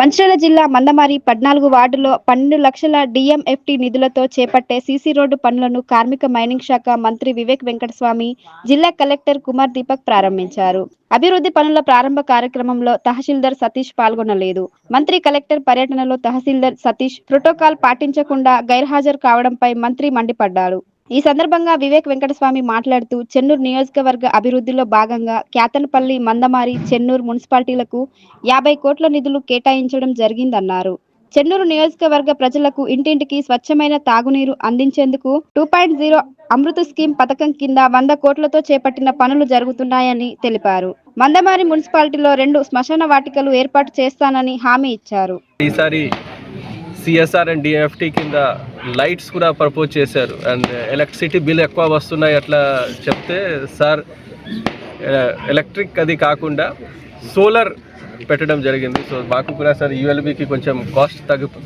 మంచిర్యాల జిల్లా మందమరి 14 వార్డులో 12 లక్షల డిఎంఎఫ్టి నిధులతో చేపట్టే సీసీ రోడ్డు పనులను కార్మిక మైనింగ్ శాఖ మంత్రి వివేక్ వెంకటస్వామి, జిల్లా కలెక్టర్ కుమార్ దీపక్ ప్రారంభించారు. అభివృద్ధి పనుల ప్రారంభ కార్యక్రమంలో తహసీల్దార్ సతీష్ పాల్గొనలేదు. మంత్రి కలెక్టర్ పర్యటనలో తహసీల్దార్ సతీష్ ప్రోటోకాల్ పాటించకుండా గైర్హాజరు కావడంపై మంత్రి మండిపడ్డారు. ఈ సందర్భంగా వివేక్ వెంకటస్వామి మాట్లాడుతూ చెన్నూరు నియోజకవర్గ అభివృద్ధిలో భాగంగా క్యాతన్పల్లి, మందమారి, చెన్నూరు మున్సిపాలిటీలకు 50 కోట్ల నిధులు కేటాయించడం జరిగిందన్నారు. చెన్నూరు నియోజకవర్గ ప్రజలకు ఇంటింటికి స్వచ్ఛమైన తాగునీరు అందించేందుకు 2.0 అమృత స్కీమ్ పథకం కింద 100 కోట్లతో చేపట్టిన పనులు జరుగుతున్నాయని తెలిపారు. మందమారి మున్సిపాలిటీలో 2 శ్మశాన వాటికలు ఏర్పాటు చేస్తానని హామీ ఇచ్చారు. ఈసారి సిఎస్ఆర్ అండ్ డిఎఫ్టీ కింద లైట్స్ కూడా ప్రపోజ్ చేశారు. అండ్ ఎలక్ట్రిసిటీ బిల్ ఎక్కువ వస్తున్నాయి అట్లా చెప్తే సార్ ఎలక్ట్రిక్ అది కాకుండా సోలార్ పెట్టడం జరిగింది. సో మాకు కూడా సార్ యూఎల్బీకి కొంచెం కాస్ట్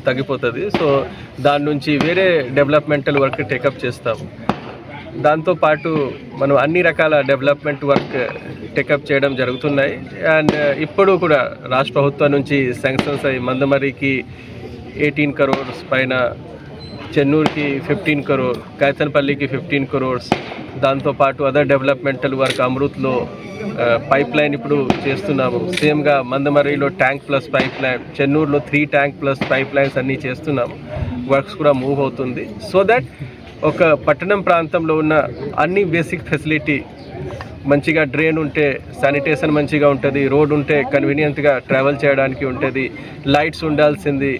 తగ్గిపోతుంది. సో దాని నుంచి వేరే డెవలప్మెంటల్ వర్క్ టేకప్ చేస్తాము. దాంతోపాటు మనం అన్ని రకాల డెవలప్మెంట్ వర్క్ టేకప్ చేయడం జరుగుతున్నాయి. అండ్ ఇప్పుడు కూడా రాష్ట్ర ప్రభుత్వం నుంచి శాంక్షన్స్ అయ్యి మందమరికి 18 crores పైన, చెన్నూరుకి 15 crores, కైతన్పల్లికి 15 crores, దాంతోపాటు అదర్ డెవలప్మెంటల్ వర్క్ అమృత్లో పైప్ లైన్ ఇప్పుడు చేస్తున్నాము. సేమ్గా మందమరిలో ట్యాంక్ ప్లస్ పైప్ లైన్, చెన్నూరులో 3 ట్యాంక్ ప్లస్ పైప్ లైన్స్ అన్నీ చేస్తున్నాము. వర్క్స్ కూడా మూవ్ అవుతుంది. సో దట్ ఒక పట్టణం ప్రాంతంలో ఉన్న అన్ని బేసిక్ ఫెసిలిటీ మంచిగా, డ్రైన్ ఉంటే శానిటేషన్ మంచిగా ఉంటుంది, రోడ్ ఉంటే కన్వీనియంట్గా ట్రావెల్ చేయడానికి ఉంటుంది, లైట్స్ ఉండాల్సింది,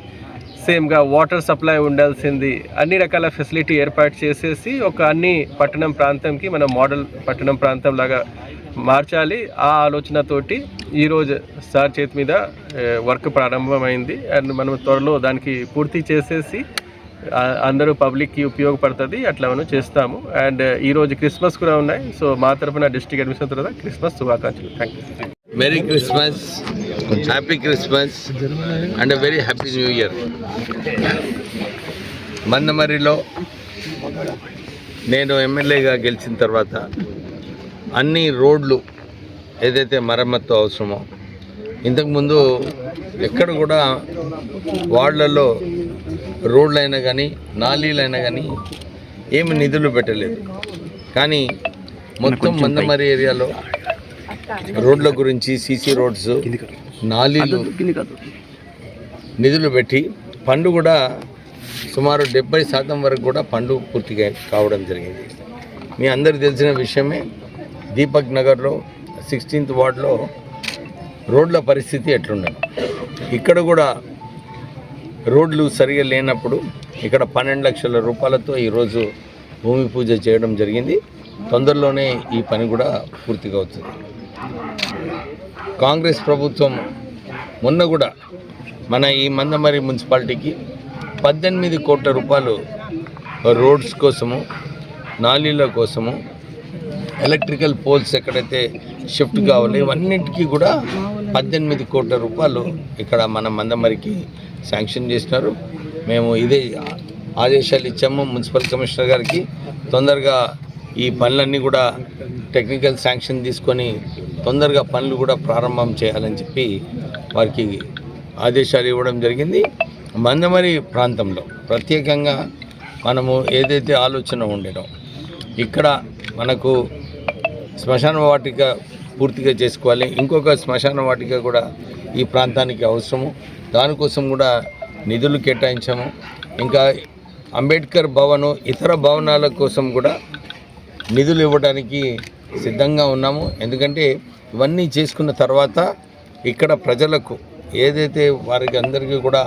సేమ్గా వాటర్ సప్లై ఉండాల్సింది, అన్ని రకాల ఫెసిలిటీ ఏర్పాటు చేసేసి ఒక అన్ని పట్టణం ప్రాంతంకి మనం మోడల్ పట్టణం ప్రాంతం లాగా మార్చాలి. ఆ ఆలోచనతోటి ఈరోజు సార్ చేతి మీద వర్క్ ప్రారంభమైంది. అండ్ మనం త్వరలో దానికి పూర్తి చేసేసి అందరూ పబ్లిక్కి ఉపయోగపడుతుంది అట్లా మనం చేస్తాము. అండ్ ఈరోజు క్రిస్మస్ కూడా ఉన్నాయి. సో మా తరఫున డిస్ట్రిక్ట్ అడ్మినిస్ట్రేషన్ తరఫున క్రిస్మస్ శుభాకాంక్షలు. Thank you. Merry Christmas, Happy Christmas and a very Happy New Year. మందమరిలో నేను ఎమ్మెల్యేగా గెలిచిన తర్వాత అన్ని రోడ్లు ఏదైతే మరమ్మత్తు అవసరమో, ఇంతకుముందు ఎక్కడ కూడా వార్డులలో రోడ్లైనా కానీ నాలీలైనా కానీ ఏమి నిధులు పెట్టలేదు. కానీ మొత్తం మందమరి ఏరియాలో రోడ్ల గురించి సీసీ రోడ్స్, నాలీలు నిధులు పెట్టి పనులు కూడా సుమారు 70% వరకు కూడా పనులు పూర్తిగా కావడం జరిగింది. మీ అందరికీ తెలిసిన విషయమే, దీపక్ నగర్లో 16th వార్డులో రోడ్ల పరిస్థితి ఎట్లుండదు. ఇక్కడ కూడా రోడ్లు సరిగా లేనప్పుడు ఇక్కడ 12 లక్షల రూపాయలతో ఈరోజు భూమి పూజ చేయడం జరిగింది. తొందరలోనే ఈ పని కూడా పూర్తిగా అవుతుంది. కాంగ్రెస్ ప్రభుత్వం మొన్న కూడా మన ఈ మందమరి మున్సిపాలిటీకి 18 కోట్ల రూపాయలు రోడ్స్ కోసము, నాలీల కోసము, ఎలక్ట్రికల్ పోల్స్ ఎక్కడైతే షిఫ్ట్ కావాలి ఇవన్నింటికి కూడా 18 కోట్ల రూపాయలు ఇక్కడ మన మందమరికి శాంక్షన్ చేసినారు. మేము ఇదే ఆదేశాలు ఇచ్చాము మున్సిపల్ కమిషనర్ గారికి. తొందరగా ఈ పనులన్నీ కూడా టెక్నికల్ శాంక్షన్ తీసుకొని తొందరగా పనులు కూడా ప్రారంభం చేయాలని చెప్పి వారికి ఆదేశాలు ఇవ్వడం జరిగింది. మందమరి ప్రాంతంలో ప్రత్యేకంగా మనము ఏదైతే ఆలోచన ఉండేనో, ఇక్కడ మనకు శ్మశాన వాటిక పూర్తిగా చేసుకోవాలి, ఇంకొక శ్మశాన వాటిక కూడా ఈ ప్రాంతానికి అవసరము, దానికోసం కూడా నిధులు కేటాయించాము. ఇంకా అంబేద్కర్ భవను, ఇతర భవనాల కోసం కూడా నిధులు ఇవ్వడానికి సిద్ధంగా ఉన్నాము. ఎందుకంటే ఇవన్నీ చేసుకున్న తర్వాత ఇక్కడ ప్రజలకు ఏదైతే వారికి అందరికీ కూడా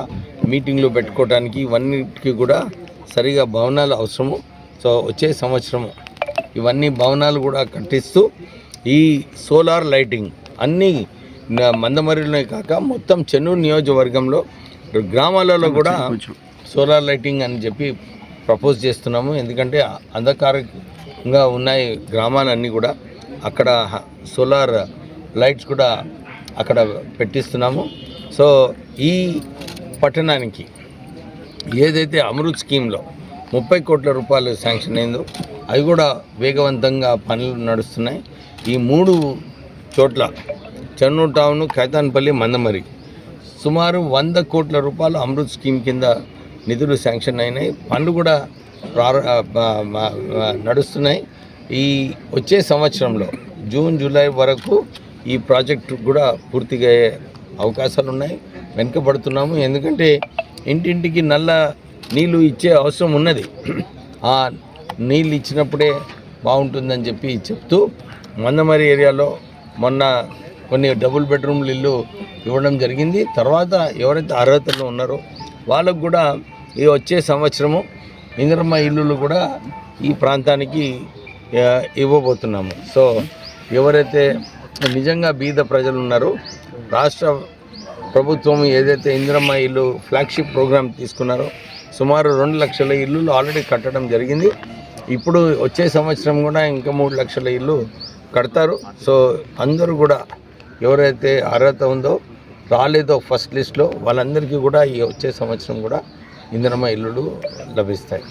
మీటింగ్లు పెట్టుకోవడానికి ఇవన్నిటికీ కూడా సరిగా భవనాలు అవసరము. సో వచ్చే సంవత్సరము ఇవన్నీ భవనాలు కూడా కట్టిస్తూ ఈ సోలార్ లైటింగ్ అన్నీ మందమరిలోనే కాక మొత్తం చెన్నూరు నియోజకవర్గంలో గ్రామాలలో కూడా సోలార్ లైటింగ్ అని చెప్పి ప్రపోజ్ చేస్తున్నాము. ఎందుకంటే అంధకారంగా ఉన్నాయి గ్రామాలన్నీ కూడా, అక్కడ సోలార్ లైట్స్ కూడా అక్కడ పెట్టిస్తున్నాము. సో ఈ పట్టణానికి ఏదైతే అమృత్ స్కీమ్లో 30 కోట్ల రూపాయలు శాంక్షన్ అయిందో అవి కూడా వేగవంతంగా పనులు నడుస్తున్నాయి. ఈ 3 చోట్ల చెన్నూరు టౌన్, కైతాన్పల్లి, మందమరి సుమారు 100 కోట్ల రూపాయలు అమృత్ స్కీమ్ కింద నిధులు శాంక్షన్ అయినాయి. పనులు కూడా నడుస్తున్నాయి. ఈ వచ్చే సంవత్సరంలో జూన్ జూలై వరకు ఈ ప్రాజెక్టు కూడా పూర్తిగా అయ్యే అవకాశాలు ఉన్నాయి. వెనుకబడుతున్నాము, ఎందుకంటే ఇంటింటికి నల్ల నీళ్ళు ఇచ్చే అవసరం ఉన్నది. ఆ నీళ్ళు ఇచ్చినప్పుడే బాగుంటుందని చెప్తూ మందమరి ఏరియాలో మొన్న కొన్ని డబుల్ బెడ్రూమ్లు ఇల్లు ఇవ్వడం జరిగింది. తర్వాత ఎవరైతే అర్హతలు ఉన్నారో వాళ్ళకు కూడా ఈ వచ్చే సంవత్సరము ఇందిరమ్మ ఇల్లులు కూడా ఈ ప్రాంతానికి ఇవ్వబోతున్నాము. సో ఎవరైతే నిజంగా బీద ప్రజలు ఉన్నారో రాష్ట్ర ప్రభుత్వం ఏదైతే ఇందిరమ్మ ఇల్లు ఫ్లాగ్షిప్ ప్రోగ్రామ్ తీసుకున్నారో సుమారు 2 లక్షల ఇల్లులు ఆల్రెడీ కట్టడం జరిగింది. ఇప్పుడు వచ్చే సంవత్సరం కూడా ఇంకా 3 లక్షల ఇల్లు కడతారు. సో అందరూ కూడా ఎవరైతే అర్హత ఉందో రాలేదో ఫస్ట్ లిస్ట్లో వాళ్ళందరికీ కూడా ఈ వచ్చే సంవత్సరం కూడా ఇందిరమ్మ ఇల్లులు లభిస్తాయి.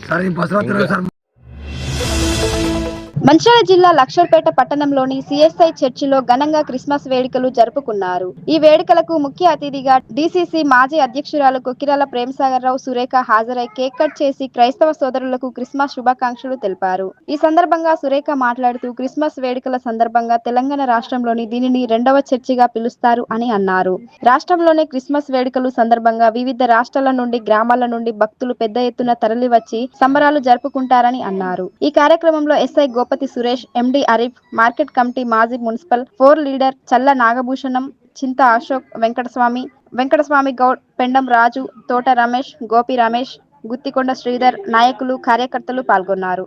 మంచిర్యాల జిల్లా లక్షర్పేట పట్టణంలోని సిఎస్ఐ చర్చిలో ఘనంగా క్రిస్మస్ వేడుకలు జరుపుకున్నారు. ఈ వేడుకలకు ముఖ్య అతిథిగా డీసీసీ మాజీ అధ్యక్షురాలు కొక్కిరాల ప్రేమసాగర్ రావు సురేఖ హాజరై కేక్ కట్ చేసి క్రైస్తవ సోదరులకు క్రిస్మస్ శుభాకాంక్షలు తెలిపారు. ఈ సందర్భంగా సురేఖ మాట్లాడుతూ క్రిస్మస్ వేడుకల సందర్భంగా తెలంగాణ రాష్ట్రంలోని దీనిని 2వ చర్చిగా పిలుస్తారు అని అన్నారు. రాష్ట్రంలోని క్రిస్మస్ వేడుకలు సందర్భంగా వివిధ రాష్ట్రాల నుండి గ్రామాల నుండి భక్తులు పెద్ద ఎత్తున తరలివచ్చి సంబరాలు జరుపుకుంటారని అన్నారు. ఈ కార్యక్రమంలో ఎస్ఐ గోపతి సురేష్, ఎండి అరీఫ్, మార్కెట్ కమిటీ మాజీ మున్సిపల్ 4 లీడర్ చల్ల నాగభూషణం, చింత అశోక్, వెంకటస్వామి గౌడ్, పెండం రాజు, తోట రమేష్, గోపి రమేష్, గుత్తికొండ శ్రీధర్, నాయకులు, కార్యకర్తలు పాల్గొన్నారు.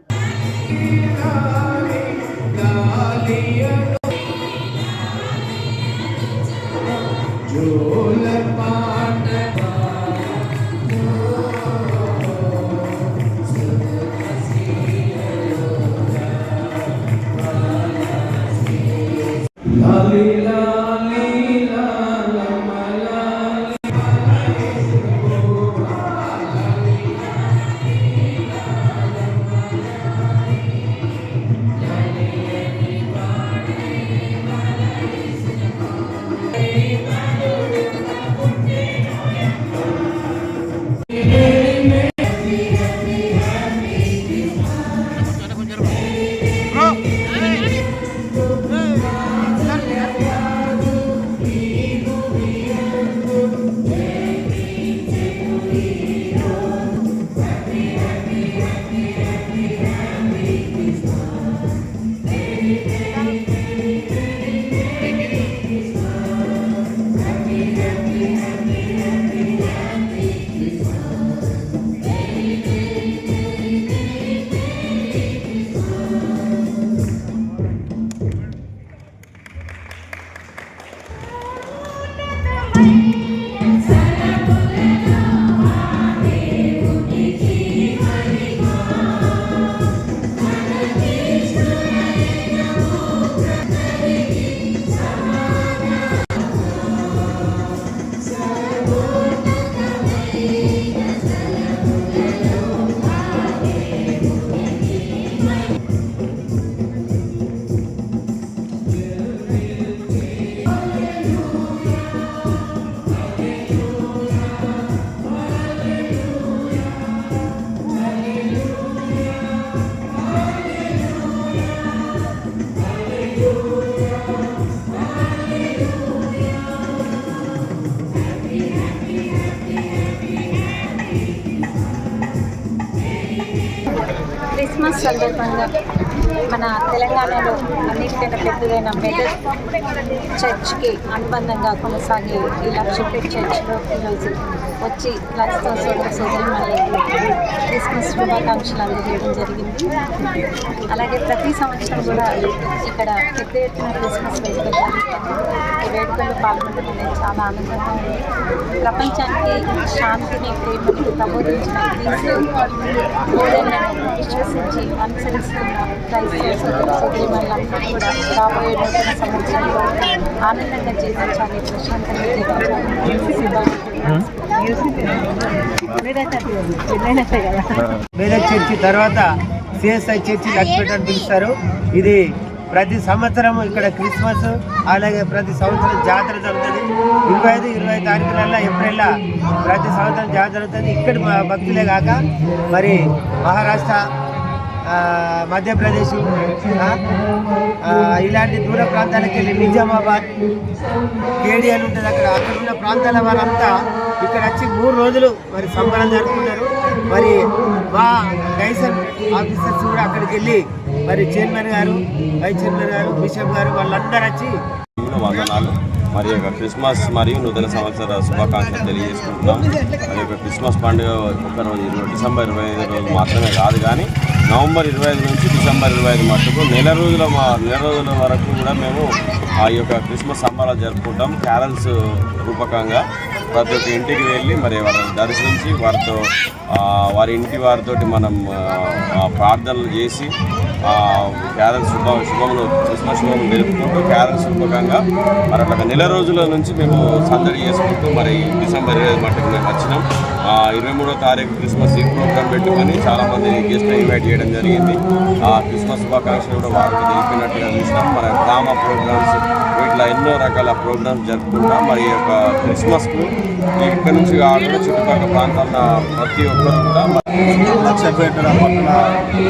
క్రిస్మస్ సందర్భంగా మన తెలంగాణలో అన్నిటికన్నా పెద్దదైన మెదక్ చర్చ్కి అనుబంధంగా కొనసాగే ఈ లక్షపేట చర్చ్లో ఈరోజు వచ్చి క్రైస్తవ సోదరులకు క్రిస్మస్ శుభాకాంక్షలు అందజేయడం జరిగింది. అలాగే ప్రతి సంవత్సరం కూడా ఇక్కడ పెద్ద ఎత్తున క్రిస్మస్ వేడుకలు జరుగుతాయి. ఈ వేడుకల్లో పాల్గొనడం అనేది చాలా ఆనందంగా ఉంది. ప్రపంచానికి శాంతిని, ప్రేమని ప్రబోధించిన క్రీస్తు బోధనలను విశ్వసించి అనుసరిస్తున్న క్రైస్తవ సోదరులందరూ కూడా రాబోయే నూతన సంవత్సరంలో ఆనందంగా జీవించాలి, ప్రశాంతంగా జీవించాలి. మెదక్ చర్చి తర్వాత సిఎస్ఐ చర్చి లక్షపేట అని పిలుస్తారు. ఇది ప్రతి సంవత్సరం ఇక్కడ క్రిస్మస్ అలాగే ప్రతి సంవత్సరం జాతర జరుగుతుంది. 25-20 తారీఖులలో ఏప్రిల్లో ప్రతి సంవత్సరం జాతర జరుగుతుంది. ఇక్కడ భక్తులే కాక మరి మహారాష్ట్ర, మధ్యప్రదేశ్ ఇలాంటి దూర ప్రాంతాలకు వెళ్ళి నిజామాబాద్, కేడిఎల్ ఉంటుంది అక్కడ ఉన్న ప్రాంతాల వారంతా ఇక్కడ వచ్చి 3 రోజులు మరి సంబరం జరుపుకుంటారు. మరి మా గైసన్ ఆఫీసర్స్ కూడా అక్కడికి వెళ్ళి మరి చైర్మన్ గారు, వైస్ చైర్మన్ గారు, బిషప్ గారు వాళ్ళందరూ వచ్చి వందనాలు. మరి యొక్క క్రిస్మస్ మరియు నూతన సంవత్సర శుభాకాంక్షలు తెలియజేసుకుంటున్నాం. మరి యొక్క క్రిస్మస్ పండుగ ఒకరోజు డిసెంబర్ 25 రోజు మాత్రమే కాదు, కానీ నవంబర్ 25 నుంచి డిసెంబర్ 25 మట్టుకు నెల రోజుల వరకు కూడా మేము ఆ యొక్క క్రిస్మస్ సంబరాలు జరుపుకుంటాం. క్యారల్స్ రూపకంగా ప్రతి ఒక్క ఇంటికి వెళ్ళి మరి వాళ్ళని దర్శించి వారి ఇంటి వారితో మనం ప్రార్థనలు చేసి క్యారల్స్ శుభములు క్రిస్మస్ శుభములు జరుపుకుంటూ క్యారల్స్ రూపకంగా మరి ఒక నెల రోజుల నుంచి మేము సందడి చేసుకుంటూ మరి డిసెంబర్ 20 మట్టుకు మేము వచ్చినాం. 23వ తారీఖు క్రిస్మస్ ఈ ప్రోగ్రాం పెట్టుకొని చాలామంది గెస్ట్ని ఇన్వైట్ చేయడం జరిగింది. క్రిస్మస్ శుభాకాంక్షలు కూడా వారికి తెలిపినట్టుగా చూసినాం. మరి డ్రామా ప్రోగ్రామ్స్ ఇట్లా ఎన్నో రకాల ప్రోగ్రామ్స్ జరుపుకుంటాం. మరి ఈ యొక్క క్రిస్మస్కు ఇక్కడ నుంచి కాకుండా చుట్టుపక్కల ప్రాంతాల ప్రతి ఒక్కరు కూడా లక్షపేట పట్టణ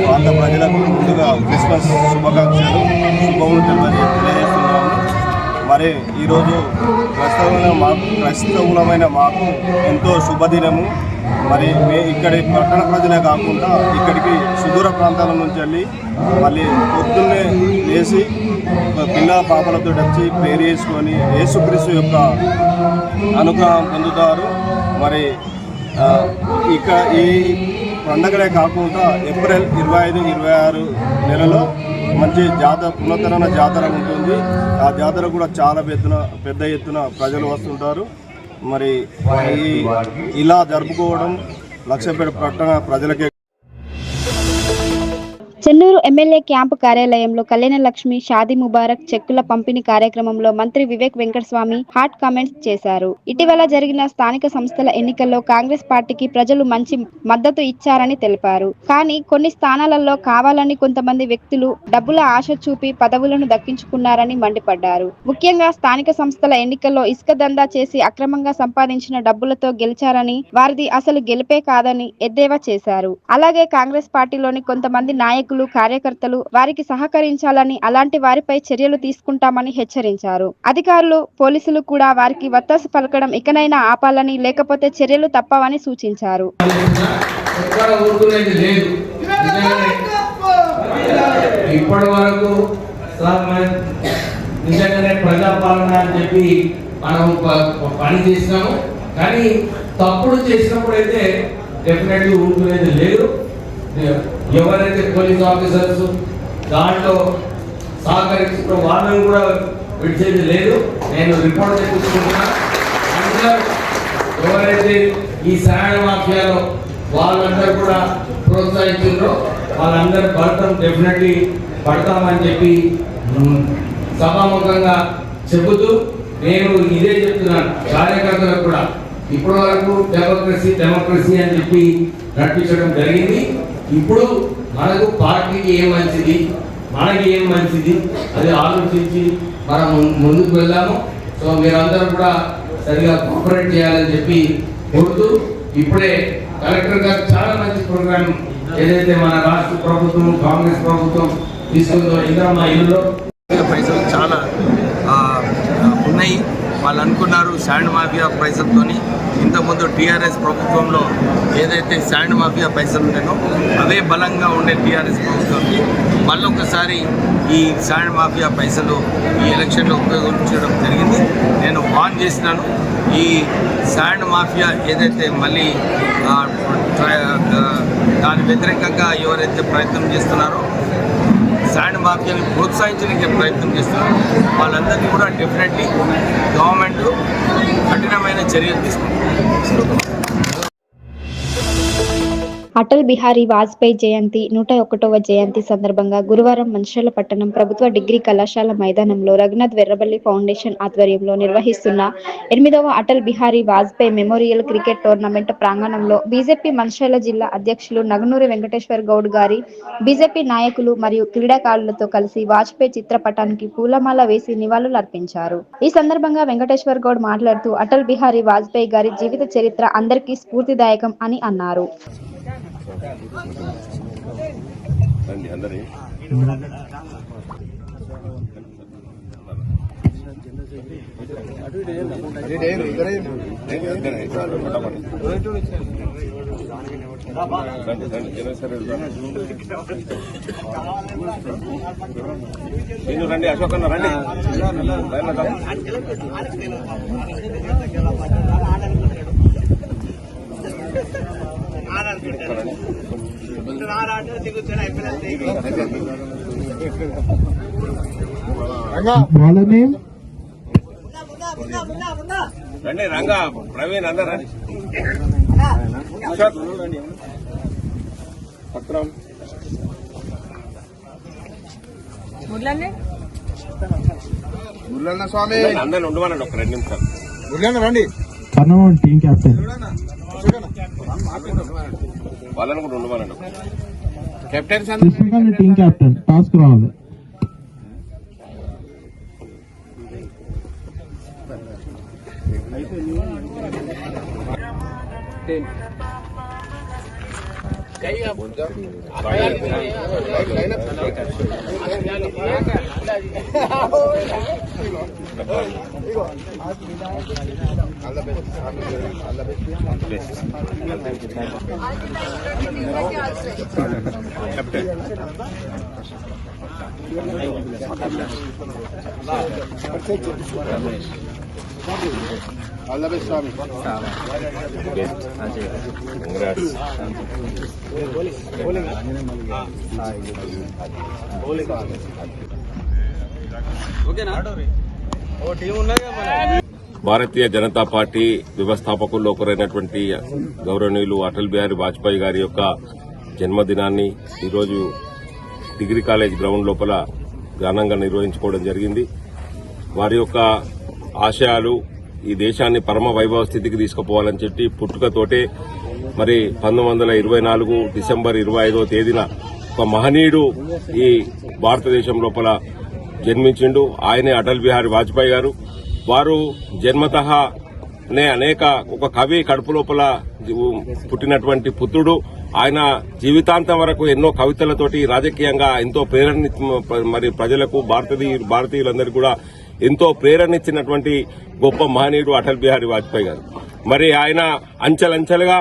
ప్రాంత ప్రజలకు ముందుగా క్రిస్మస్ శుభాకాంక్షలు శుభములు తెలియజేస్తున్నాము. మరి ఈరోజు క్రైస్తవులమైన మాకు ఎంతో శుభదినము. మరి ఇక్కడి పట్టణ ప్రజలే కాకుండా ఇక్కడికి సుదూర ప్రాంతాల నుంచి వెళ్ళి మళ్ళీ పొద్దున్నే లేచి పిల్ల పాపలతో వచ్చి ప్రేర్ చేసుకొని యేసుక్రీస్తు యొక్క అనుగ్రహం పొందుతారు. మరి ఇక ఈ పండగలే కాకుండా ఏప్రిల్ 25-26 నెలలో మంచి పునఃతన జాతర ఉంటుంది. ఆ జాతర కూడా చాలా పెద్ద ఎత్తున ప్రజలు వస్తుంటారు. మరి ఇలా జరుపుకోవడం లక్షపేట పట్టణ ప్రజలకే. చెన్నూరు ఎమ్మెల్యే క్యాంపు కార్యాలయంలో కళ్యాణ లక్ష్మి, షాదీ ముబారక్ చెక్కుల పంపిణీ కార్యక్రమంలో మంత్రి వివేక్ వెంకటస్వామి హాట్ కామెంట్స్ చేశారు. ఇటీవల జరిగిన స్థానిక సంస్థల ఎన్నికల్లో కాంగ్రెస్ పార్టీకి ప్రజలు మంచి మద్దతు ఇచ్చారని తెలిపారు. కానీ కొన్ని స్థానాలలో కావాలని కొంతమంది వ్యక్తులు డబ్బుల ఆశ చూపి పదవులను దక్కించుకున్నారని మండిపడ్డారు. ముఖ్యంగా స్థానిక సంస్థల ఎన్నికల్లో ఇసుక దందా చేసి అక్రమంగా సంపాదించిన డబ్బులతో గెలిచారని, వారిది అసలు గెలిపే కాదని ఎద్దేవా చేశారు. అలాగే కాంగ్రెస్ పార్టీలోని కొంతమంది నాయకులు, కార్యకర్తలు వారికి సహకరించాలని, అలాంటి వారిపై చర్యలు తీసుకుంటామని హెచ్చరించారు. అధికారులు, పోలీసులు కూడా వారికి వత్తాసు పలకడం ఇకనైనా ఆపాలని, లేకపోతే చర్యలు తప్పవని సూచించారు. ఇప్పటి వరకు నిజంగానే ప్రజాపాలన అని చెప్పి మనం పని చేసినాము, కానీ తప్పుడు చేసినప్పుడు అయితే డెఫినెట్లీ ఊరుకునేది లేదు. ఎవరైతే పోలీస్ ఆఫీసర్స్ దాంట్లో సహకరిస్తూ వాళ్ళని కూడా విడిచేది లేదు. నేను రిపోర్ట్ తెప్పించుకుంటున్నా. అందరూ ఎవరైతే ఈ శాండ్ మాఫియాలో వాళ్ళందరూ కూడా ప్రోత్సహించారో వాళ్ళందరూ పడతాం, డెఫినెట్లీ పడతామని చెప్పి సభాముఖంగా చెబుతూ నేను ఇదే చెప్తున్నాను కార్యకర్తలకు కూడా. ఇప్పటి వరకు డెమోక్రసీ అని చెప్పి నడిపించడం జరిగింది. ఇప్పుడు మనకు పార్టీకి ఏం మంచిది, మనకి ఏం మంచిది అది ఆలోచించి మనం ముందుకు వెళ్దాము. సో మీరందరూ కూడా సరిగా కోఆపరేట్ చేయాలని చెప్పి కోరుతూ, ఇప్పుడే కలెక్టర్ గారు చాలా మంచి ప్రోగ్రామ్ ఏదైతే మన రాష్ట్ర ప్రభుత్వం, కాంగ్రెస్ ప్రభుత్వం తీసుకుందో ఇందిరమ్మ ఇల్లులో పైసలు చాలా ఉన్నాయి. వాళ్ళు అనుకున్నారు శాండ్ మాఫియా పైసలతో. ఇంతకుముందు టీఆర్ఎస్ ప్రభుత్వంలో ఏదైతే శాండ్ మాఫియా పైసలు ఉన్నాయో అవే బలంగా ఉండే టీఆర్ఎస్ ప్రభుత్వంకి మళ్ళొకసారి ఈ శాండ్ మాఫియా పైసలు ఈ ఎలక్షన్లో ఉపయోగించడం జరిగింది. నేను వార్న్ చేసినాను. ఈ శాండ్ మాఫియా ఏదైతే మళ్ళీ దాని వ్యతిరేకంగా ఎవరైతే ప్రయత్నం చేస్తున్నారో, శాండ్ మాఫియాని ప్రోత్సహించడానికి ప్రయత్నం చేస్తున్నారు, వాళ్ళందరినీ కూడా డెఫినెట్లీ గవర్నమెంట్ కఠినమైన చర్యలు తీసుకుంటుంది. అటల్ బిహారీ వాజ్పేయి జయంతి 101వ జయంతి సందర్భంగా గురువారం మంచిర్యాల పట్టణం ప్రభుత్వ డిగ్రీ కళాశాల మైదానంలో రఘునాథ్ వెర్రబల్లి ఫౌండేషన్ ఆధ్వర్యంలో నిర్వహిస్తున్న 8వ Atal Bihari Vajpayee memorial cricket tournament ప్రాంగణంలో బీజేపీ మంచిర్యాల జిల్లా అధ్యక్షులు నగనూరి వెంకటేశ్వర్ గౌడ్ గారి బీజేపీ నాయకులు మరియు క్రీడాకారులతో కలిసి వాజ్పేయి చిత్రపటానికి పూలమాల వేసి నివాళులు అర్పించారు. ఈ సందర్భంగా వెంకటేశ్వర్ గౌడ్ మాట్లాడుతూ అటల్ బిహారీ వాజ్పేయి గారి జీవిత చరిత్ర అందరికీ స్ఫూర్తిదాయకం అని అన్నారు. రండి అశోక్ అన్న రండి. రండి రంగా ప్రవీణ్ అందరు రండి. పత్రం మురళన్న స్వామి అందరిని ఉండమనండి ఒక 2 నిమిషాలు. మురళన్న రండి. టీమ్ కెప్టెన్ వాళ్ళని కూడా ఉండమనండి. కెప్టెన్స్ టీమ్ కెప్టెన్ టాస్క్ రావాలి. All the best Swami. Bharatiya Janata Party వ్యవస్థాపకుల్లో ఒకరైనటువంటి గౌరవనీయులు అటల్ బిహారీ వాజ్పేయి గారి యొక్క జన్మదినాన్ని ఈరోజు డిగ్రీ కాలేజ్ గ్రౌండ్ లోపల ఘనంగా నిర్వహించుకోవడం జరిగింది. వారి యొక్క ఆశయాలు ఈ దేశాన్ని పరమ వైభవ స్థితికి తీసుకుపోవాలని చెప్పి పుట్టుకతోటే మరి 1924 డిసెంబర్ 25వ తేదీన ఒక మహనీయుడు ఈ భారతదేశం లోపల జన్మించిండు. ఆయనే అటల్ బిహారీ వాజ్పేయి గారు. వారు జన్మతఃనే ఒక కవి కడుపు లోపల పుట్టినటువంటి పుత్రుడు. ఆయన జీవితాంతం వరకు ఎన్నో కవితలతోటి రాజకీయంగా ఎంతో ప్రేరణ మరి ప్రజలకు భారతీయులందరికీ కూడా ఎంతో ప్రేరణిచ్చినటువంటి గొప్ప మహనీయుడు అటల్ బిహారీ వాజ్పేయి గారు. మరి ఆయన అంచెలంచెలుగా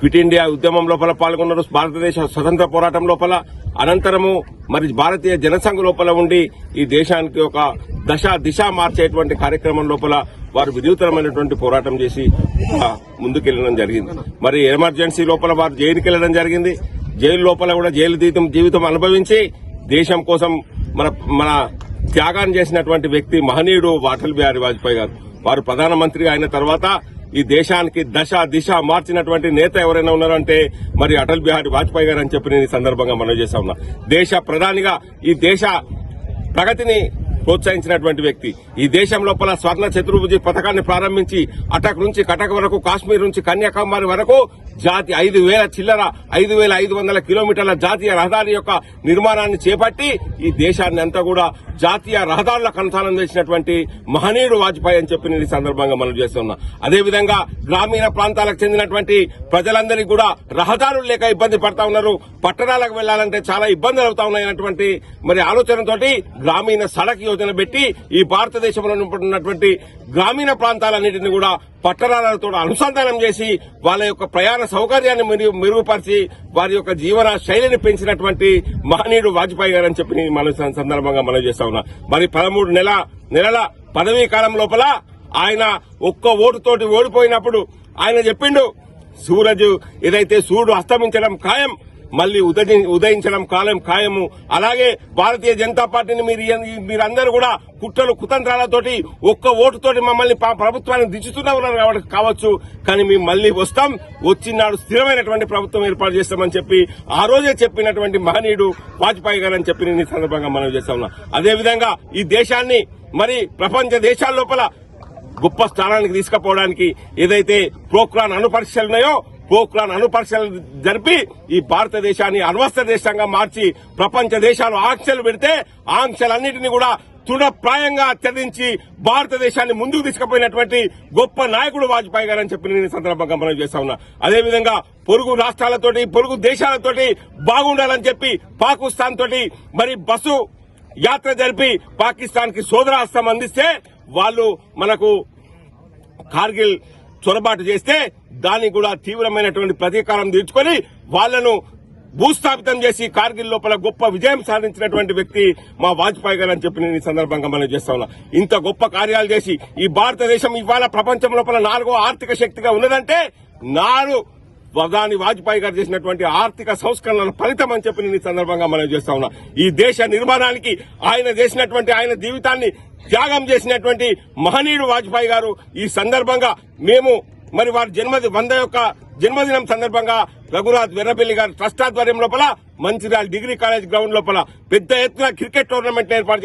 క్విట్ ఇండియా ఉద్యమం లోపల పాల్గొన్నారు. భారతదేశ స్వతంత్ర పోరాటం లోపల అనంతరము మరి భారతీయ జనసంఘ్ లోపల ఉండి ఈ దేశానికి ఒక దిశ మార్చేటువంటి కార్యక్రమం లోపల వారు వినూతనమైనటువంటి పోరాటం చేసి ముందుకెళ్లడం జరిగింది. మరి ఎమర్జెన్సీ లోపల వారు జైలుకి వెళ్లడం జరిగింది. జైలు లోపల కూడా జైలు జీవితం అనుభవించి దేశం కోసం మన త్యాగాన్ని చేసినటువంటి వ్యక్తి మహనీయుడు అటల్ బిహారీ వాజ్పేయి గారు. వారు ప్రధానమంత్రి అయిన తర్వాత ఈ దేశానికి దిశ మార్చినటువంటి నేత ఎవరైనా ఉన్నారంటే మరి అటల్ బిహారీ వాజ్పేయి గారు అని చెప్పి నేను ఈ సందర్భంగా మనవి చేస్తా ఉన్నా. దేశ ప్రధానిగా ఈ దేశ ప్రగతిని ప్రోత్సహించినటువంటి వ్యక్తి. ఈ దేశం లోపల స్వర్ణ చతుర్భుజి పథకాన్ని ప్రారంభించి అటక్ నుంచి కటక్ వరకు, కాశ్మీర్ నుంచి కన్యాకుమారి వరకు 5,500 కిలోమీటర్ల జాతీయ రహదారి యొక్క నిర్మాణాన్ని చేపట్టి ఈ దేశాన్ని అంతా కూడా జాతీయ రహదారుల కనసాలం చేసినటువంటి మహనీయుడు వాజ్పేయి అని చెప్పి నేను ఈ సందర్భంగా మనం చేస్తున్నా. అదేవిధంగా గ్రామీణ ప్రాంతాలకు చెందినటువంటి ప్రజలందరికీ కూడా రహదారులు లేక ఇబ్బంది పడతా ఉన్నారు. పట్టణాలకు వెళ్లాలంటే చాలా ఇబ్బందులు అవుతా ఉన్నాయన్నటువంటి మరి ఆలోచనతోటి గ్రామీణ సడక్ యోజన పెట్టి ఈ భారతదేశంలో ఉన్నటువంటి గ్రామీణ ప్రాంతాలన్నింటినీ కూడా పట్టణాలతో అనుసంధానం చేసి వాళ్ళ యొక్క ప్రయాణ సౌకర్యాన్ని మెరుగుపరిచి వారి యొక్క జీవన శైలిని పెంచినటువంటి మహనీయుడు వాజ్పేయి గారు అని చెప్పి మన సందర్భంగా మనం చేస్తా ఉన్నా. మరి 13 నెలల పదవీ కాలం లోపల ఆయన ఒక్క ఓటుతోటి ఓడిపోయినప్పుడు ఆయన చెప్పిండు, సూర్యుడు అస్తమించడం ఖాయం, మళ్ళీ ఉదయించడం ఖాయము. అలాగే భారతీయ జనతా పార్టీని మీరందరూ కూడా కుట్రలు కుతంత్రాలతోటి ఒక్క ఓటుతోటి మమ్మల్ని ప్రభుత్వాన్ని దించుతున్నారు కావచ్చు, కానీ మేము మళ్ళీ వస్తాం, వచ్చినాడు స్థిరమైనటువంటి ప్రభుత్వం ఏర్పాటు చేస్తామని చెప్పి ఆ రోజే చెప్పినటువంటి మహనీయుడు వాజ్పేయి గారు అని చెప్పి నేను ఈ సందర్భంగా మనం చేస్తా ఉన్నా. అదేవిధంగా ఈ దేశాన్ని మరి ప్రపంచ దేశాల లోపల గొప్ప స్థానానికి తీసుకుపోవడానికి ఏదైతే పోఖ్రాన్ అణుపరీక్షలు ఉన్నాయో పోఖ్రాన్ అణుపరీక్షలు జరిపి ఈ భారతదేశాన్ని అణ్వస్త్ర దేశంగా మార్చి ప్రపంచ దేశాలు ఆంక్షలు పెడితే ఆంక్షలన్నింటినీ కూడా తృణప్రాయంగా త్యజించి భారతదేశాన్ని ముందుకు తీసుకుపోయినటువంటి గొప్ప నాయకుడు వాజ్పేయి గారు అని చెప్పి నేను సందర్భంగా మనం చేస్తా ఉన్నా. అదేవిధంగా పొరుగు రాష్ట్రాలతోటి పొరుగు దేశాలతోటి బాగుండాలని చెప్పి పాకిస్తాన్ తోటి మరి బస్సు యాత్ర జరిపి పాకిస్తాన్ కి సోదరాస్త్రం అందిస్తే వాళ్ళు మనకు కార్గిల్ చొరబాటు చేస్తే దానికి కూడా తీవ్రమైనటువంటి ప్రతీకారం తీర్చుకొని వాళ్లను భూస్థాపితం చేసి కార్గిల్ లోపల గొప్ప విజయం సాధించినటువంటి వ్యక్తి మా వాజ్పేయి గారు అని చెప్పి నేను ఈ సందర్భంగా మనం చేస్తా ఉన్నా. ఇంత గొప్ప కార్యాలు చేసి ఈ భారతదేశం ఇవాళ ప్రపంచం లోపల 4వ ఆర్థిక శక్తిగా ఉన్నదంటే ప్రధాని వాజ్పేయి గారు చేసినటువంటి ఆర్థిక సంస్కరణల ఫలితం అని చెప్పి నేను ఈ సందర్భంగా మనం చేస్తా ఉన్నా. ఈ దేశ నిర్మాణానికి ఆయన జీవితాన్ని త్యాగం చేసినటువంటి మహనీయుడు వాజ్పేయి గారు. ఈ సందర్భంగా మేము మరి వారి 100వ జన్మదినం సందర్భంగా రఘునాథ్ వెర్రపల్లి గారి ట్రస్ట్ ఆధ్వర్యం లోపల మంచిర్యాల డిగ్రీ కాలేజ్ గ్రౌండ్ లోపల పెద్ద ఎత్తున క్రికెట్ టోర్నమెంట్ ఏర్పాటు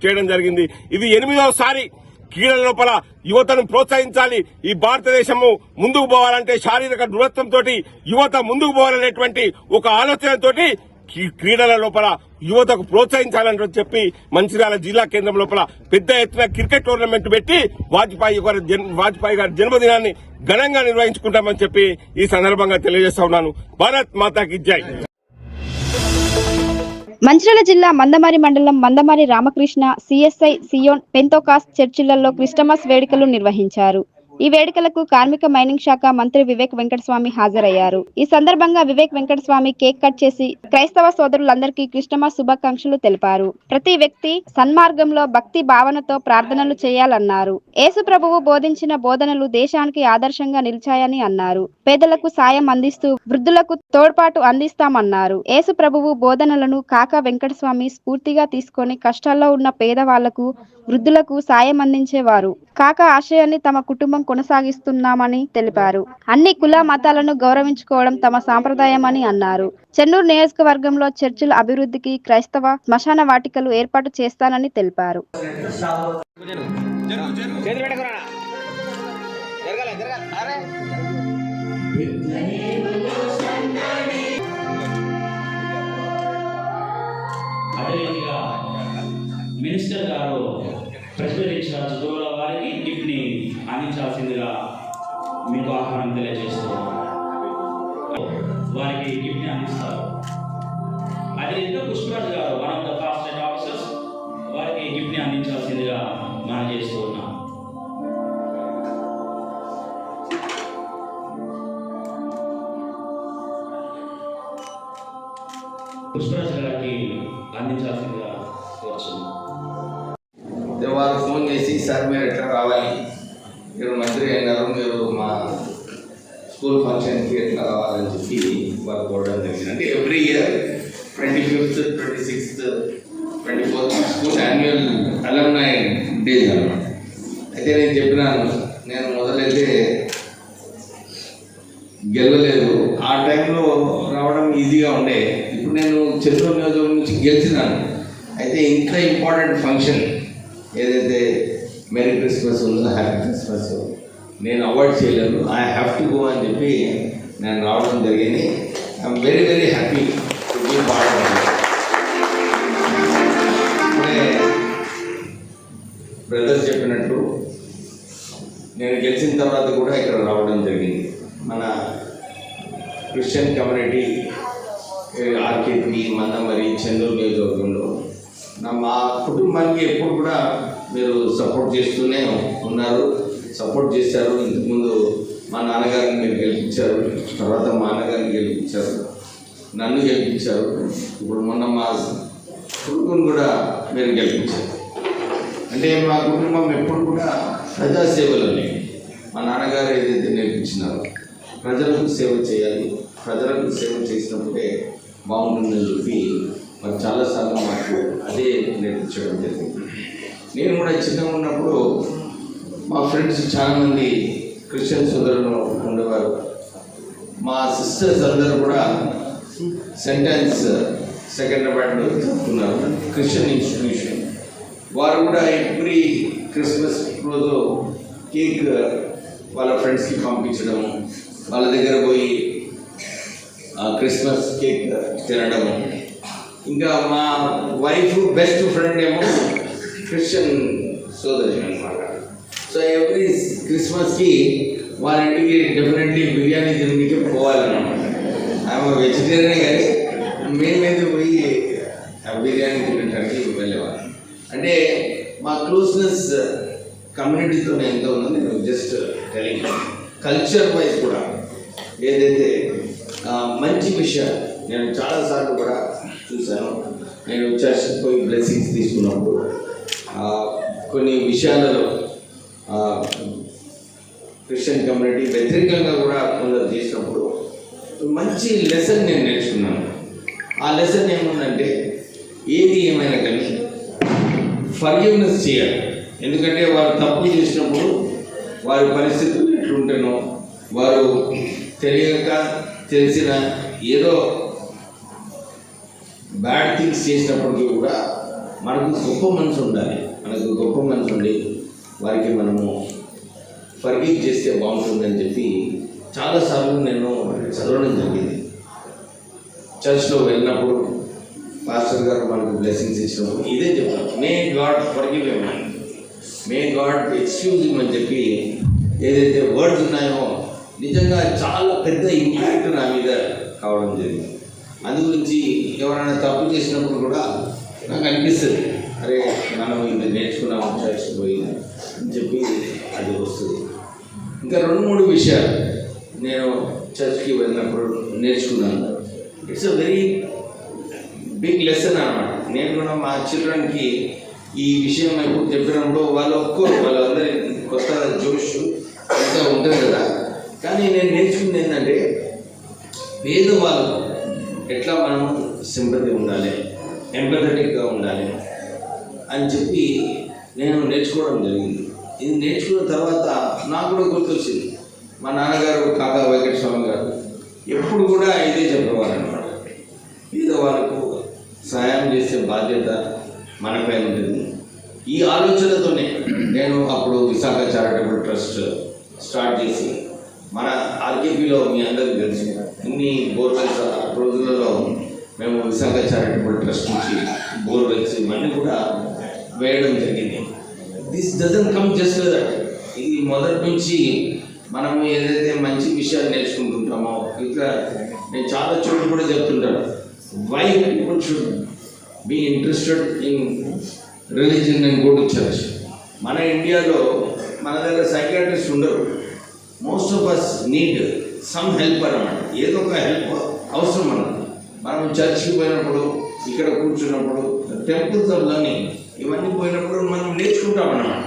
చేయడం జరిగింది. ఇది 8వసారి. క్రీడల లోపల యువతను ప్రోత్సహించాలి. ఈ భారతదేశము ముందుకు పోవాలంటే శారీరక దృఢత్వంతో యువత ముందుకు పోవాలనేటువంటి ఒక ఆలోచనతోటి క్రీడల లోపల యువతకు ప్రోత్సహించాలని చెప్పి మంచిర్యాల జిల్లా కేంద్రం లోపల పెద్ద ఎత్తున క్రికెట్ టోర్నమెంట్ పెట్టి వాజ్పేయి గారి జన్మదినాన్ని ఘనంగా నిర్వహించుకుంటామని చెప్పి ఈ సందర్భంగా తెలియజేస్తా ఉన్నాను. భారత్ మాతాకి జై. మంచిర్యాల జిల్లా మందమరి మండలం మందమరి రామకృష్ణ సిఎస్ఐ సియోన్ పెంతోకాస్ట్ చర్చిలలో క్రిస్టమస్ వేడుకలు నిర్వహించారు. ఈ వేడుకలకు కార్మిక మైనింగ్ శాఖ మంత్రి వివేక్ వెంకటస్వామి హాజరయ్యారు. ఈ సందర్భంగా వివేక్ వెంకటస్వామి కేక్ కట్ చేసి క్రైస్తవ సోదరులందరికీ క్రిస్టమస్ శుభాకాంక్షలు తెలిపారు. ప్రతి వ్యక్తి సన్మార్గంలో భక్తి భావనతో ప్రార్థనలు చేయాలన్నారు. యేసు ప్రభువు బోధించిన బోధనలు దేశానికి ఆదర్శంగా నిలిచాయని అన్నారు. పేదలకు సాయం అందిస్తూ వృద్ధులకు తోడ్పాటు అందిస్తామన్నారు. యేసు ప్రభువు బోధనలను కాకా వెంకటస్వామి స్ఫూర్తిగా తీసుకొని కష్టాల్లో ఉన్న పేదవాళ్లకు వృద్ధులకు సాయం అందించేవారు. కాకా ఆశయాన్ని తమ కుటుంబం కొనసాగిస్తున్నామని తెలిపారు. అన్ని కుల మతాలను గౌరవించుకోవడం తమ సాంప్రదాయమని అన్నారు. చెన్నూరు నియోజకవర్గంలో చర్చిల అభివృద్ధికి క్రైస్తవ శ్మశాన వాటికలు ఏర్పాటు చేస్తానని తెలిపారు. మినిస్టర్ గారు ప్రతిపాదించిన చదువుల వారికి గిఫ్ట్ ని అందించాల్సిందిగా మీకు ఆహ్వానం తెలియజేస్తూ వారికి గిఫ్ట్ ని అందిస్తారు. అదేవిధంగా పుష్పరాజు గారు one of the fast officers వారికి గిఫ్ట్ ని అందించాల్సిందిగా మనం చేస్తూ ఉన్నాం. పుష్పరాజు గారికి అందించాల్సిందిగా కోరుతున్నాం. వారు ఫోన్ చేసి సార్ మీరు ఎట్లా రావాలి, మీరు మంత్రి అయినారు, మీరు మా స్కూల్ ఫంక్షన్కి ఎట్లా రావాలని చెప్పి వారు కోరడం జరిగింది. అంటే every year 25th, 26th, 24th school annual alumni days అన్నమాట. అయితే నేను చెప్పినాను, నేను మొదలైతే గెలవలేదు, ఆ టైంలో రావడం ఈజీగా ఉండే. ఇప్పుడు నేను చెన్నూరు నియోజకవర్గం నుంచి గెలిచినాను. అయితే ఇంత ఇంపార్టెంట్ ఫంక్షన్ ఏదైతే మెరీ క్రిస్మస్ ఉందో, హ్యాపీ క్రిస్మస్, నేను అవాయిడ్ చేయలేను, ఐ హ్యావ్ టు గో అని చెప్పి నేను రావడం జరిగింది. I'm very very happy to be part of it. Brothers చెప్పినట్టు నేను గెలిచిన తర్వాత కూడా ఇక్కడ రావడం జరిగింది. మన Christian community RKP Mandamarri Chennur నియోజకవర్గంలో మా కుటుంబానికి ఎప్పుడు కూడా మీరు సపోర్ట్ చేస్తూనే ఉన్నారు, సపోర్ట్ చేశారు. ఇంతకుముందు మా నాన్నగారిని మీరు గెలిపించారు, తర్వాత మా అన్నగారిని గెలిపించారు, నన్ను గెలిపించారు, ఇప్పుడు మొన్న మా కొడుకుని కూడా మీరు గెలిపించారు. అంటే మా కుటుంబం ఎప్పుడు కూడా ప్రజాసేవలోనే మా నాన్నగారు ఏదైతే నేర్పించినారో ప్రజలకు సేవ చేయాలి, ప్రజలకు సేవ చేసినప్పుడే బాగుంటుందని చెప్పి మరి చాలాసార్లు మాకు అదే నేర్పించడం జరిగింది. నేను కూడా చిన్నగా ఉన్నప్పుడు మా ఫ్రెండ్స్ చాలామంది క్రిస్టియన్ సోదరులు ఉండేవారు. మా సిస్టర్స్ అందరూ కూడా సెంటెన్స్ సెకండ్రాబాద్లో చదువుతున్నారు, క్రిస్టియన్ ఇన్స్టిట్యూషన్. వారు కూడా ఎవ్రీ క్రిస్మస్ రోజు కేక్ వాళ్ళ ఫ్రెండ్స్కి పంపించడం, వాళ్ళ దగ్గర పోయి క్రిస్మస్ కేక్ తినడం. ఇంకా మా వైఫ్ బెస్ట్ ఫ్రెండ్ ఏమో క్రిస్టియన్ సోదరి అనమాట. సో ఎవ్రీ క్రిస్మస్కి వాళ్ళ ఇంటికి డెఫినెట్లీ బిర్యానీ తినడానికి పోవాలన్నమాట. ఆమె వెజిటేరియనే కానీ మేమైతే పోయి బిర్యానీ తినడానికి వెళ్ళేవాళ్ళం. అంటే మా క్లోజ్నెస్ కమ్యూనిటీతో ఎంతో ఉందో నేను జస్ట్ టెలింగ్. కల్చర్ వైజ్ కూడా ఏదైతే మంచి విషయాలు నేను చాలాసార్లు కూడా చూశాను. నేను చర్చ్కి పోయి బ్లెస్సింగ్స్ తీసుకున్నప్పుడు కొన్ని విషయాలలో క్రిస్టియన్ కమ్యూనిటీ వ్యతిరేకంగా కూడా కొందరు చేసినప్పుడు మంచి లెసన్ నేను నేర్చుకున్నాను. ఆ లెసన్ ఏముందంటే ఏది ఏమైనా కానీ ఫర్గివ్నెస్ చేయాలి. ఎందుకంటే వారు తప్పు చేసినప్పుడు వారి పరిస్థితులు ఎట్లుంటేనో, వారు తెలియక తెలిసిన ఏదో బ్యాడ్ థింగ్స్ చేసినప్పటికీ కూడా మనకు గొప్ప మనసు ఉండాలి. మనకు గొప్ప మనసు ఉండి వారికి మనము ఫర్గివ్ చేస్తే బాగుంటుందని చెప్పి చాలాసార్లు నేను చదవడం జరిగింది. చర్చ్లో వెళ్ళినప్పుడు పాస్టర్ గారు మనకు బ్లెస్సింగ్స్ ఇచ్చినప్పుడు ఇదే చెప్తాను, may God forgive him, may God excuse him అని చెప్పి ఏదైతే వర్డ్స్ ఉన్నాయో నిజంగా చాలా పెద్ద ఇంపాక్ట్ నా మీద కావడం జరిగింది. అందు గురించి ఎవరైనా తప్పు చేసినప్పుడు కూడా నాకు అనిపిస్తుంది, అరే మనం ఇది నేర్చుకున్నాము చర్చ్కి పోయి అని చెప్పి అది వస్తుంది. ఇంకా 2-3 విషయాలు నేను చర్చ్కి వెళ్ళినప్పుడు నేర్చుకున్నాను. It's a very big lesson అన్నమాట. నేను కూడా మా చిల్డ్రన్కి ఈ విషయం ఎప్పుడు చెప్పినప్పుడు వాళ్ళు ఒప్పుకోరు, వాళ్ళందరి కొత్త జోష్ అంతా ఉంటుంది కదా. కానీ నేను నేర్చుకుంది ఏంటంటే పేదవాళ్ళు ఎట్లా మనం సింపతి ఉండాలి, ఎంపథెటిక్గా ఉండాలి అని చెప్పి నేను నేర్చుకోవడం జరిగింది. ఇది నేర్చుకున్న తర్వాత నాకు కూడా గుర్తొచ్చింది, మా నాన్నగారు కాకా వెంకటస్వామి గారు ఎప్పుడు కూడా ఇదే చెప్పేవారు అనమాట, పేదవాళ్ళకు సహాయం చేసే బాధ్యత మనపై ఉంటుంది. ఈ ఆలోచనతోనే నేను అప్పుడు విశాఖ చారిటబుల్ ట్రస్ట్ స్టార్ట్ చేసి మన ఆర్కేపీలో మీ అందరికీ తెలుసు ఇన్ని బోర్వెల్స్ రోజులలో మేము విశాఖ చారిటబుల్ ట్రస్ట్ నుంచి బోర్వెల్స్ ఇవన్నీ కూడా వేయడం జరిగింది. This doesn't come just that. ఇది మొదటి నుంచి మనం ఏదైతే మంచి విషయాలు నేర్చుకుంటుంటామో, ఇంకా నేను చాలా చోట్ల కూడా చెప్తుంటాను, why people should be interested in religion and go to church. మన ఇండియాలో మన దగ్గర సైకియాట్రిస్ట్ ఉండరు. Most of us need some help అన్నమాట. ఏదో ఒక హెల్ప్ అవసరం అన్నమాట. మనం చర్చ్కి పోయినప్పుడు, ఇక్కడ కూర్చున్నప్పుడు, టెంపుల్స్ ఆఫ్ లర్నింగ్ ఇవన్నీ పోయినప్పుడు మనం నేర్చుకుంటాం అన్నమాట.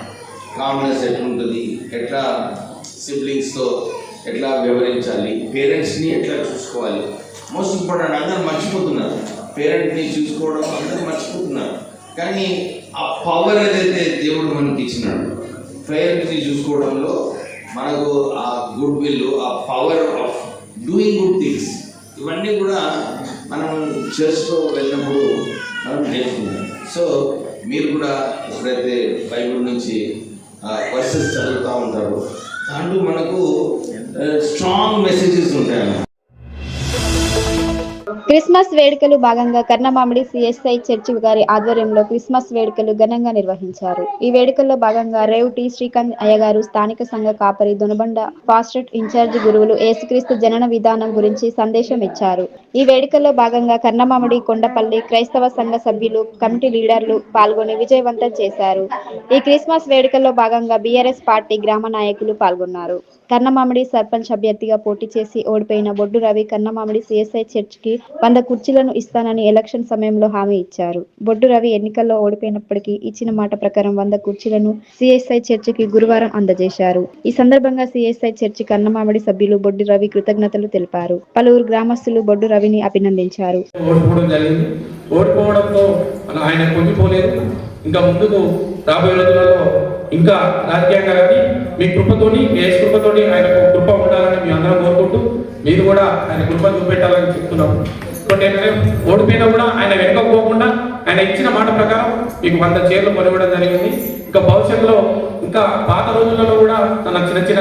కామ్నెస్ ఎట్లుంటుంది, ఎట్లా సిబ్లింగ్స్తో ఎట్లా వ్యవహరించాలి, పేరెంట్స్ని ఎట్లా చూసుకోవాలి. మోస్ట్ ఇంపార్టెంట్, అందరూ మర్చిపోతున్నారు, పేరెంట్ని చూసుకోవడం అందరూ మర్చిపోతున్నారు. కానీ ఆ పవర్ ఏదైతే దేవుడు మనకి ఇచ్చినాడు, పేరెంట్స్ని చూసుకోవడంలో మనకు ఆ గుడ్ విల్, ఆ power of doing good things, ఇవన్నీ కూడా మనం చర్చ్లో వెళ్ళినప్పుడు మనం నేర్చుకుంటాం. సో మీరు కూడా ఎప్పుడైతే బైబిల్ నుంచి వర్సెస్ చదువుతూ ఉంటారో దాంట్లో మనకు స్ట్రాంగ్ మెసేజెస్ ఉంటాయి. క్రిస్మస్ వేడుకలు భాగంగా కర్ణమామిడి సిఎస్ఐ చర్చి గారి ఆధ్వర్యంలో క్రిస్మస్ వేడుకలు ఘనంగా నిర్వహించారు. ఈ వేడుకల్లో భాగంగా రేవ్ టి శ్రీకాంత్ అయ్యగారు స్థానిక సంఘ కాపరి దొనబండ ఫాస్టెట్ ఇన్ఛార్జి గురువులు యేసుక్రీస్తు జనన విధానం గురించి సందేశం ఇచ్చారు. ఈ వేడుకల్లో భాగంగా కర్ణమామిడి కొండపల్లి క్రైస్తవ సంఘ సభ్యులు, కమిటీ లీడర్లు పాల్గొని విజయవంతం చేశారు. ఈ క్రిస్మస్ వేడుకల్లో భాగంగా బీఆర్ఎస్ పార్టీ గ్రామ నాయకులు పాల్గొన్నారు. కర్ణమామిడి సర్పంచ్ అభ్యర్థిగా పోటీ చేసి ఓడిపోయిన బొడ్డు రవి కర్ణమామిడి సిఎస్ఐ చర్చికి 100 కుర్చీలను ఇస్తానని ఎలక్షన్ సమయంలో హామీ ఇచ్చారు. బొడ్డు రవి ఎన్నికల్లో ఓడిపోయినప్పటికీ ఇచ్చిన మాట ప్రకారం 100 కుర్చీలను సిఎస్ఐ చర్చికి గురువారం అందజేశారు. ఈ సందర్భంగా సిఎస్ఐ చర్చి కన్నమామిడి సభ్యులు బొడ్డు రవి కృతజ్ఞతలు తెలిపారు. పలువురు గ్రామస్తులు బొడ్డు రవిని అభినందించారు. ఓడిపోవడంతో ఆయన పొంగిపోలేదు. ఇంకా ముందుకు రాబోయే రోజులలో ఇంకా రాజకీయంగా కానీ మీ కృపతోని, మీ కృపతోని ఆయన కృప ఉండాలని మీ అందరం కోరుకుంటూ మీరు కూడా ఆయన కృప చూపెట్టాలని చెప్తున్నాము. ఇంకోటి ఏంటంటే ఓడిపోయినా కూడా ఆయన వెనుకపోకుండా ఆయన ఇచ్చిన మాట ప్రకారం మీకు 100 చైర్లు కొనివ్వడం జరిగింది. ఇంకా భవిష్యత్తులో ఇంకా పాత రోజులలో కూడా తన చిన్న